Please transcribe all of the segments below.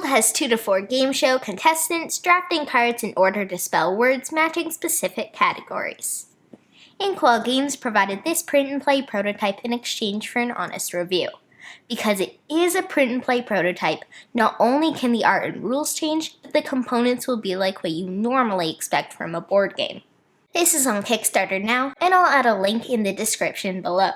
has 2 to 4 game show contestants drafting cards in order to spell words matching specific categories. Inkwell Games provided this print-and-play prototype in exchange for an honest review. Because it is a print-and-play prototype, not only can the art and rules change, but the components will be like what you normally expect from a board game. This is on Kickstarter now, and I'll add a link in the description below.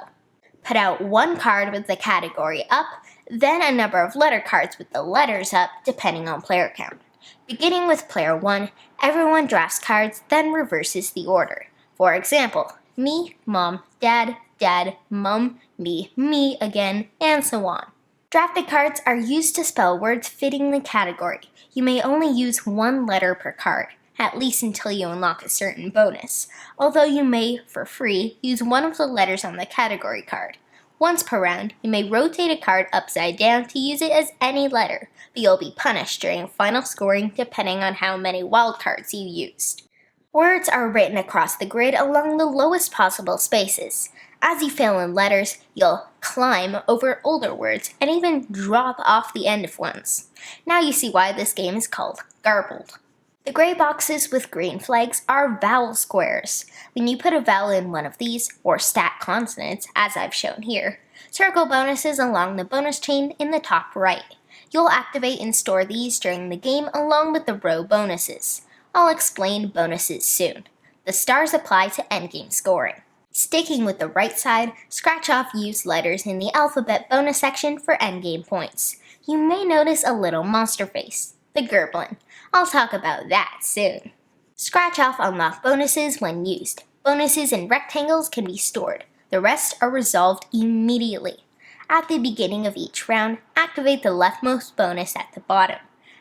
Put out 1 card with the category up, then a number of letter cards with the letters up, depending on player count. Beginning with player 1, everyone drafts cards, then reverses the order. For example, me, mom, dad, dad, mum, me again, and so on. Drafted cards are used to spell words fitting the category. You may only use 1 letter per card, at least until you unlock a certain bonus, although you may, for free, use one of the letters on the category card. Once per round, you may rotate a card upside down to use it as any letter, but you'll be punished during final scoring depending on how many wildcards you used. Words are written across the grid along the lowest possible spaces. As you fill in letters, you'll climb over older words and even drop off the end of ones. Now you see why this game is called Garbled. The gray boxes with green flags are vowel squares. When you put a vowel in one of these, or stack consonants, as I've shown here, circle bonuses along the bonus chain in the top right. You'll activate and store these during the game along with the row bonuses. I'll explain bonuses soon. The stars apply to endgame scoring. Sticking with the right side, scratch off used letters in the alphabet bonus section for endgame points. You may notice a little monster face, the Gerblin. I'll talk about that soon. Scratch off unlock bonuses when used. Bonuses in rectangles can be stored. The rest are resolved immediately. At the beginning of each round, activate the leftmost bonus at the bottom.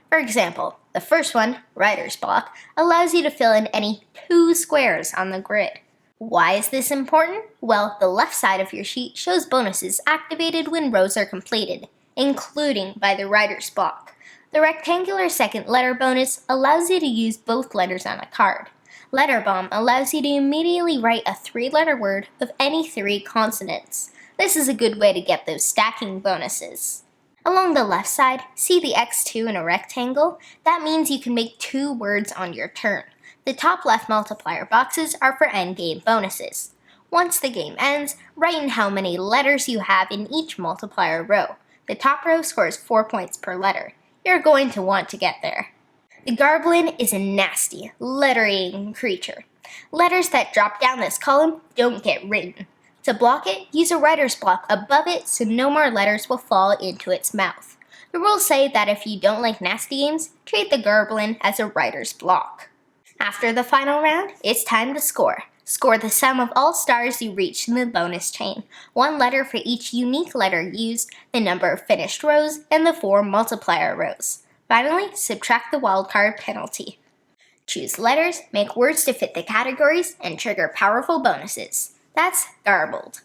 For example, the first one, Writer's Block, allows you to fill in any 2 squares on the grid. Why is this important? Well, the left side of your sheet shows bonuses activated when rows are completed, including by the Writer's Block. The rectangular second letter bonus allows you to use both letters on a card. Letter Bomb allows you to immediately write a 3-letter word of any 3 consonants. This is a good way to get those stacking bonuses. Along the left side, see the X2 in a rectangle? That means you can make 2 words on your turn. The top left multiplier boxes are for endgame bonuses. Once the game ends, write in how many letters you have in each multiplier row. The top row scores 4 points per letter. You're going to want to get there. The Garblin is a nasty, letter-eating creature. Letters that drop down this column don't get written. To block it, use a writer's block above it so no more letters will fall into its mouth. The rules say that if you don't like nasty games, treat the Garblin as a writer's block. After the final round, it's time to score. Score the sum of all stars you reached in the bonus chain, 1 letter for each unique letter used, the number of finished rows, and the 4 multiplier rows. Finally, subtract the wildcard penalty. Choose letters, make words to fit the categories, and trigger powerful bonuses. That's Garbled.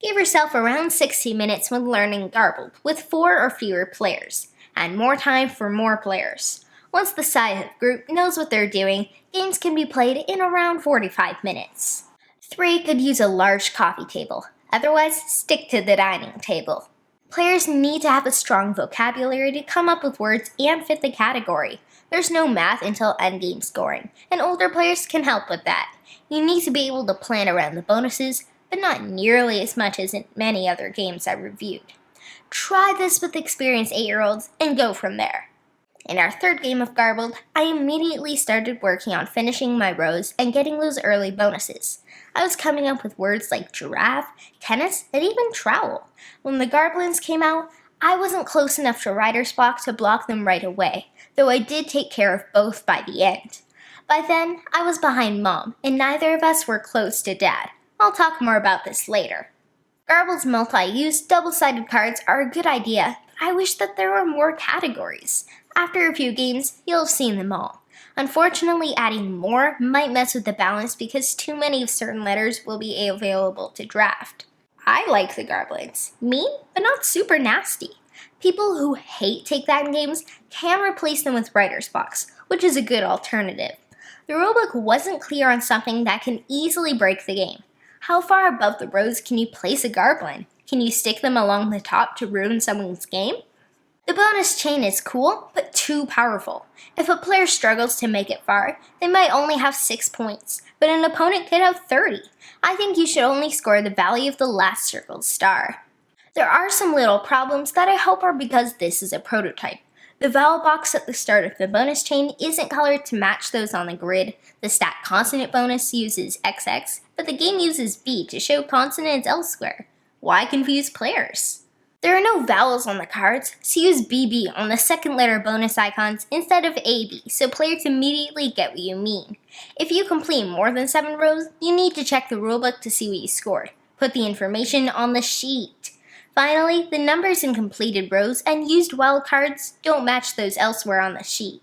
Give yourself around 60 minutes when learning Garbled, with 4 or fewer players, and more time for more players. Once the side group knows what they're doing, games can be played in around 45 minutes. 3 could use a large coffee table, otherwise stick to the dining table. Players need to have a strong vocabulary to come up with words and fit the category. There's no math until endgame scoring, and older players can help with that. You need to be able to plan around the bonuses, but not nearly as much as in many other games I reviewed. Try this with experienced 8-year-olds and go from there. In our third game of Garbled, I immediately started working on finishing my rows and getting those early bonuses. I was coming up with words like giraffe, tennis, and even trowel. When the Garblins came out, I wasn't close enough to Writer's Block to block them right away, though I did take care of both by the end. By then, I was behind Mom, and neither of us were close to Dad. I'll talk more about this later. Garbled's multi-use, double-sided cards are a good idea, but I wish that there were more categories. After a few games, you'll have seen them all. Unfortunately, adding more might mess with the balance because too many of certain letters will be available to draft. I like the Garblins. Mean, but not super nasty. People who hate take-that games can replace them with Writer's Blocks, which is a good alternative. The rulebook wasn't clear on something that can easily break the game. How far above the rows can you place a Garblin? Can you stick them along the top to ruin someone's game? The bonus chain is cool, but too powerful. If a player struggles to make it far, they might only have 6 points, but an opponent could have 30. I think you should only score the value of the last circled star. There are some little problems that I hope are because this is a prototype. The vowel box at the start of the bonus chain isn't colored to match those on the grid. The stat consonant bonus uses XX, but the game uses B to show consonants elsewhere. Why confuse players? There are no vowels on the cards, so use BB on the second letter bonus icons instead of AB so players immediately get what you mean. If you complete more than 7 rows, you need to check the rulebook to see what you scored. Put the information on the sheet. Finally, the numbers in completed rows and used wildcards don't match those elsewhere on the sheet.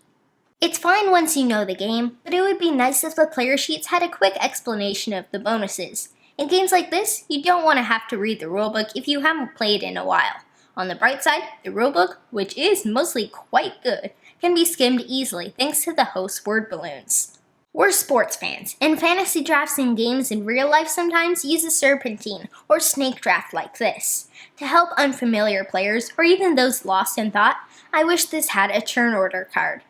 It's fine once you know the game, but it would be nice if the player sheets had a quick explanation of the bonuses. In games like this, you don't want to have to read the rulebook if you haven't played in a while. On the bright side, the rulebook, which is mostly quite good, can be skimmed easily thanks to the host word balloons. We're sports fans, and fantasy drafts in games in real life sometimes use a serpentine or snake draft like this. To help unfamiliar players, or even those lost in thought, I wish this had a turn order card.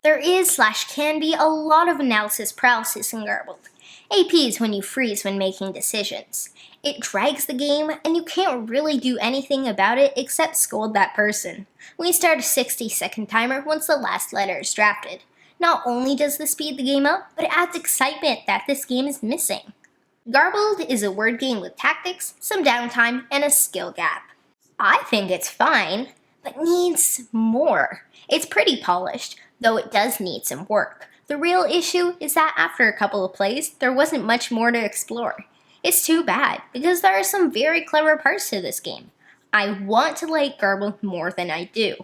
There is/can be a lot of analysis paralysis in Garbled. AP is when you freeze when making decisions. It drags the game, and you can't really do anything about it except scold that person. We start a 60-second timer once the last letter is drafted. Not only does this speed the game up, but it adds excitement that this game is missing. Garbled is a word game with tactics, some downtime, and a skill gap. I think it's fine, but needs more. It's pretty polished, though it does need some work. The real issue is that after a couple of plays, there wasn't much more to explore. It's too bad, because there are some very clever parts to this game. I want to like Garbled more than I do.